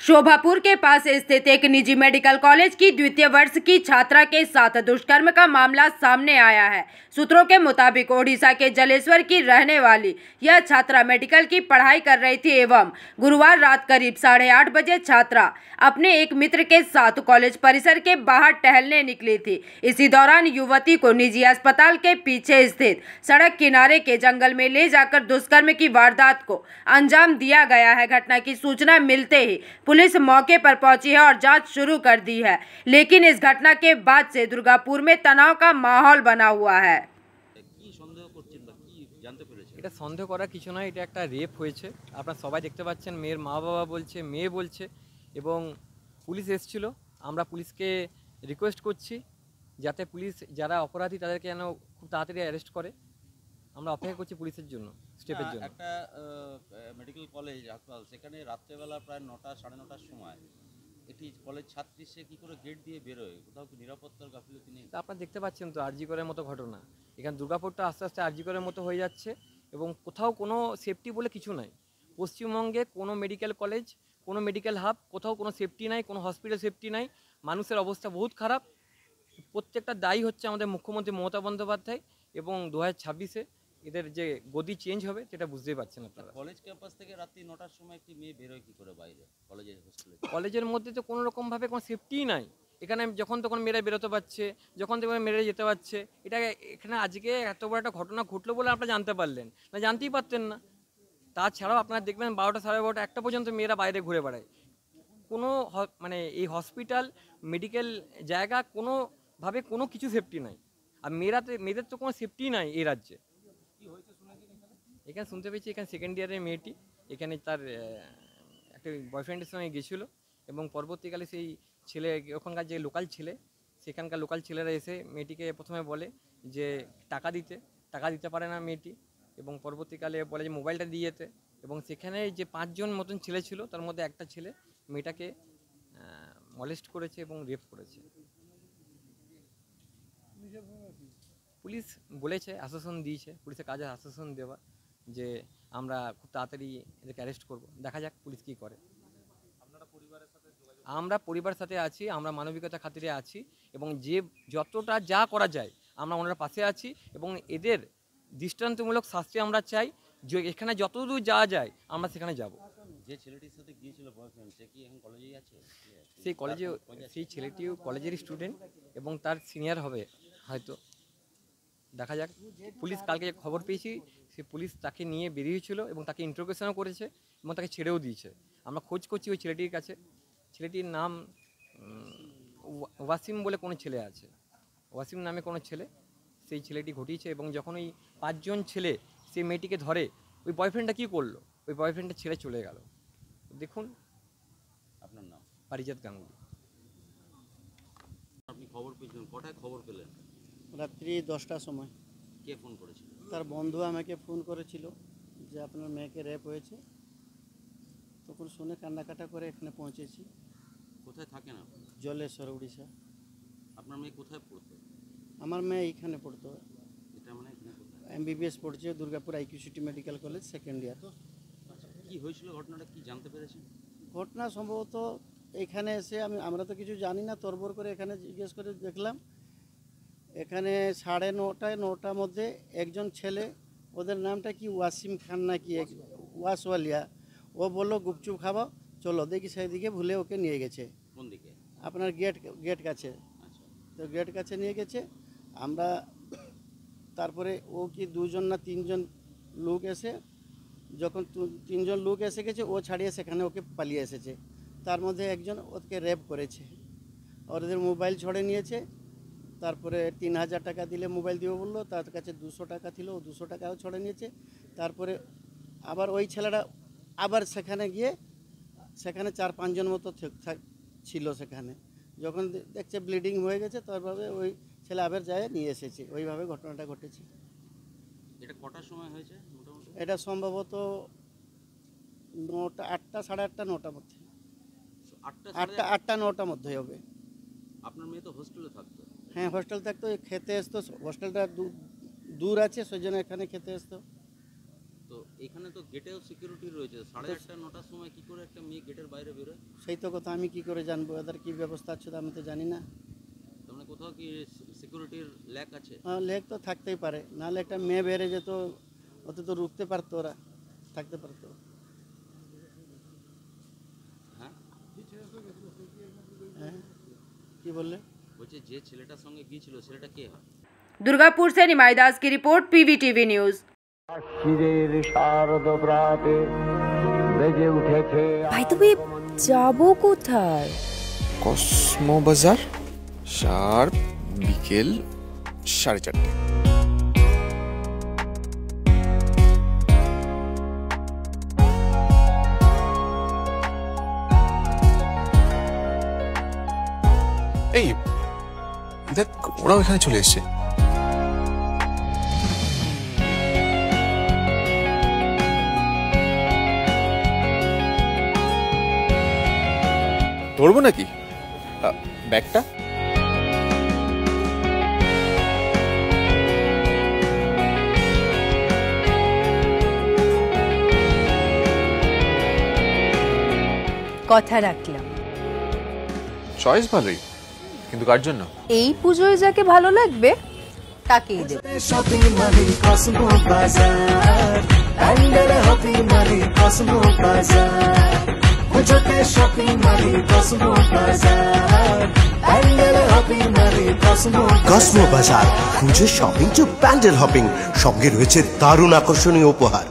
शोभापुर के पास स्थित एक निजी मेडिकल कॉलेज की द्वितीय वर्ष की छात्रा के साथ दुष्कर्म का मामला सामने आया है। सूत्रों के मुताबिक ओडिशा के जलेश्वर की रहने वाली यह छात्रा मेडिकल की पढ़ाई कर रही थी एवं गुरुवार रात करीब 8:30 बजे छात्रा अपने एक मित्र के साथ कॉलेज परिसर के बाहर टहलने निकली थी। इसी दौरान युवती को निजी अस्पताल के पीछे स्थित सड़क किनारे के जंगल में ले जाकर दुष्कर्म की वारदात को अंजाम दिया गया है। घटना की सूचना मिलते ही पुलिस मौके पर पहुंची है और जांच शुरू कर दी है, लेकिन इस घटना के बाद से दुर्गापुर में तनाव का माहौल बना हुआ है। এটা সন্দেহ করার কিছু নয়, এটা একটা রেপ হয়েছে। আপনারা সবাই দেখতে পাচ্ছেন, মেয়ের মা বাবা বলছে, মেয়ে বলছে এবং পুলিশ এসেছিল। আমরা পুলিশকে রিকোয়েস্ট করছি যাতে পুলিশ যারা অপরাধী তাদেরকে যেন খুব তাড়াতাড়ি অ্যারেস্ট করে। আমরা অপেক্ষা করছি পুলিশের জন্য, স্টেপের জন্য। একটা মেডিকেল কলেজ হাসপাতাল, সেখানে রাত্রেবেলা প্রায় 9টা 9:30টার সময় একটি কলেজ ছাত্রী সে কী করে গেট দিয়ে বেরোয়, কোথাও কি নিরাপত্তার গাফিলতি নেই? আপনারা দেখতে পাচ্ছেন তো আরজি করের মতো ঘটনা। এখানে দুর্গাপুরটা আস্তে আস্তে আরজি করের মতো হয়ে যাচ্ছে এবং কোথাও কোনো সেফটি বলে কিছু নাই। পশ্চিমবঙ্গে কোনো মেডিকেল কলেজ, কোনো মেডিকেল হাব, কোথাও কোনো সেফটি নাই, কোনো হসপিটাল সেফটি নাই। মানুষের অবস্থা বহুত খারাপ। প্রত্যেকটা দায়ী হচ্ছে আমাদের মুখ্যমন্ত্রী মমতা বন্দ্যোপাধ্যায় এবং 2026-এ এদের যে গদি চেঞ্জ হবে সেটা বুঝতেই পারছেন আপনারা। কলেজ ক্যাম্পাস থেকে রাত্রি 9টার সময় একটি মেয়ে বেরোয় কী করে বাইরে কলেজের হোস্টেলে? কলেজের মধ্যে তো কোনো রকমভাবে কোনো সেফটিই নাই। এখানে যখন তখন মেয়েরা বেরোতে পারছে, যখন তখন মেয়েরা যেতে পারছে। এটা এখানে আজকে এত বড় একটা ঘটনা ঘটলো বলে আপনারা জানতে পারলেন, না জানতেই পারতেন না। তাছাড়াও আপনারা দেখবেন 12টা 12:30 1টা পর্যন্ত মেয়েরা বাইরে ঘুরে বেড়ায়। কোনো মানে এই হসপিটাল মেডিকেল জায়গা কোনোভাবে কোনো কিছু সেফটি নাই। আর মেয়েদের তো কোনো সেফটি নাই এই রাজ্যে। এখানে শুনতে পেয়েছি এখানে সেকেন্ড ইয়ারের মেয়েটি এখানে তার একটা বয়ফ্রেন্ডের সঙ্গে গেছিলো এবং পরবর্তীকালে সেই ছেলে, ওখানকার যে লোকাল ছেলে, সেখানকার লোকাল ছেলেরা এসে মেয়েটিকে প্রথমে বলে যে টাকা দিতে পারে না মেয়েটি এবং পরবর্তীকালে বলে যে মোবাইলটা দিয়ে যেতে এবং সেখানে যে 5 জন মতন ছেলে ছিল তার মধ্যে একটা ছেলে মেয়েটাকে মলেস্ট করেছে এবং রেপ করেছে। পুলিশ বলেছে, আশ্বাসন দিয়েছে, পুলিশের কাজে আশ্বাসন দেওয়া যে আমরা খুব তাড়াতাড়ি এদেরকে অ্যারেস্ট করব। দেখা যাক পুলিশ কী করে। আমরা পরিবারের সাথে আছি, আমরা মানবিকতা খাতিরে আছি এবং যে যতটা যা করা যায় আমরা ওনার পাশে আছি এবং এদের দৃষ্টান্তমূলক শাস্তি আমরা চাই। যে এখানে যতদূর যাওয়া যায় আমরা সেখানে যাব। যে ছেলেটির সাথে গিয়েছিল বয়ফ্রেন্ড, সে কি এখন কলেজেই আছে? সেই ছেলেটিও কলেজের স্টুডেন্ট এবং তার সিনিয়র হবে হয়তো। দেখা যাক। পুলিশ কালকে খবর পেয়েছি, সে পুলিশ তাকে নিয়ে বেরিয়েছিল এবং তাকে ইন্টারোগেশনও করেছে এবং তাকে ছেড়েও দিয়েছে। আমরা খোঁজ করছি ওই ছেলেটির কাছে। ছেলেটির নাম ওয়াসিম বলে কোনো ছেলে আছে, ওয়াসিম নামে কোনো ছেলে, সেই ছেলেটি ঘটিয়েছে এবং যখন ওই 5 জন ছেলে সেই মেয়েটিকে ধরে, ওই বয়ফ্রেন্ডটা কী করলো, ওই বয়ফ্রেন্ডটা ছেড়ে চলে গেল। দেখুন। আপনার নাম? পারিজাত গাঙ্গুলি। আপনি খবর পেয়েছিলেন, কটায় খবর পেলেন? রাত্রি 10টার সময়। কে ফোন করেছিল? তার বন্ধু আমাকে ফোন করেছিল যে আপনার মেয়েকে রেপ হয়েছে। তখন শুনে কান্নাকাটা করে এখানে পৌঁছেছি। কোথায় থাকেন আপনি? জলেশ্বর, উড়িষ্যা। আপনার মেয়ে কোথায় পড়তো? আমার মেয়ে এইখানে পড়তো। এটা মানে এখানে কোথায়? MBBS পড়ছে Durgapur IQCT medical college, second year. কী হয়েছিল ঘটনাটা, কি জানতে পেরেছেন? ঘটনা সম্ভবত এখানে এসে আমরা তো কিছু জানি না, তরবর করে এখানে জিজ্ঞেস করে দেখলাম। এখানে 9:30 9টার মধ্যে একজন ছেলে, ওদের নামটা কি ওয়াসিম খান না কি ওয়াসওয়ালিয়া, ও বললো গুপচুপ খাবো চলো, দেখি সেদিকে ভুলে ওকে নিয়ে গেছে। কোন দিকে? আপনার গেট কাছে। আচ্ছা। তো গেট কাছে নিয়ে গেছে। আমরা তারপরে ও কি 2 জন না 3 জন লোক এসে, যখন 3 জন লোক এসে গেছে ও ছাড়িয়ে সেখানে ওকে পালিয়ে এসেছে। তার মধ্যে একজন ওকে রেপ করেছে, ওদের মোবাইল ছড়ে নিয়েছে। তারপরে 3000 টাকা দিলে মোবাইল দিও বললো, তার কাছে 200 টাকা ছিল, ও 200 টাকাও ছড়ে নিয়েছে। তারপরে আবার ওই ছেলেটা আবার সেখানে গিয়ে সেখানে 4-5 জন মতো ছিল সেখানে। যখন দেখছে ব্লিডিং হয়ে গেছে, তারপরে ওই ছেলে আবার যায় নিয়ে এসেছে। ওইভাবে ঘটনাটা ঘটেছে। এটা কটার সময় হয়েছে মোটামুটি? এটা সম্ভবত 9টা 8টা 8:30 9টার মধ্যে। 8টা 9টার মধ্যে হবে। আপনার মেয়ে তো হোস্টেলে থাকতো? হ্যাঁ, হোস্টেল থাকতো, খেতে আসতো। হোস্টেলটা দূর আছে, সেই জন্য এখানে খেতে আসতো। তো এখানে তো গেটেও সিকিউরিটি রয়েছে, 8:30 9টার সময় কি করে একটা মেয়ে গেটের বাইরে বেরোয়? সেই তো কথা, আমি কি করে জানবো এদের কি ব্যবস্থা আছে, আমি তো জানি না। তার কোথাও কি সিকিউরিটির ল্যাক আছে? লেক তো থাকতেই পারে, নাহলে একটা মেয়ে বেড়ে যেত, ওতে তো রুখতে পারতো, ওরা থাকতে পারতো। হ্যাঁ হ্যাঁ কি বললে? বলছে যে ছেলেটার সঙ্গে গিয়েছিল ছেলেটা কে হয়? दुर्गापुर से निमाई दास की रिपोर्ट, PVTV न्यूज। ভাই তুমি যাবো কোথায়? কসমো বাজার, শার্প বিকেল 4:30। এই দেখ, ওরাও এখানে চলে এসছে। ধরবো নাকি ব্যাগটা? কথা রাখলাম। চয়েস ভালোই, কিন্তু কার জন্য? এই পুজোয় যাকে ভালো লাগবে তাকেই দেব। কসমো বাজার, খুঁজে শপিং টু প্যান্ডেল হপিং, সঙ্গে রয়েছে দারুণ আকর্ষণীয় উপহার।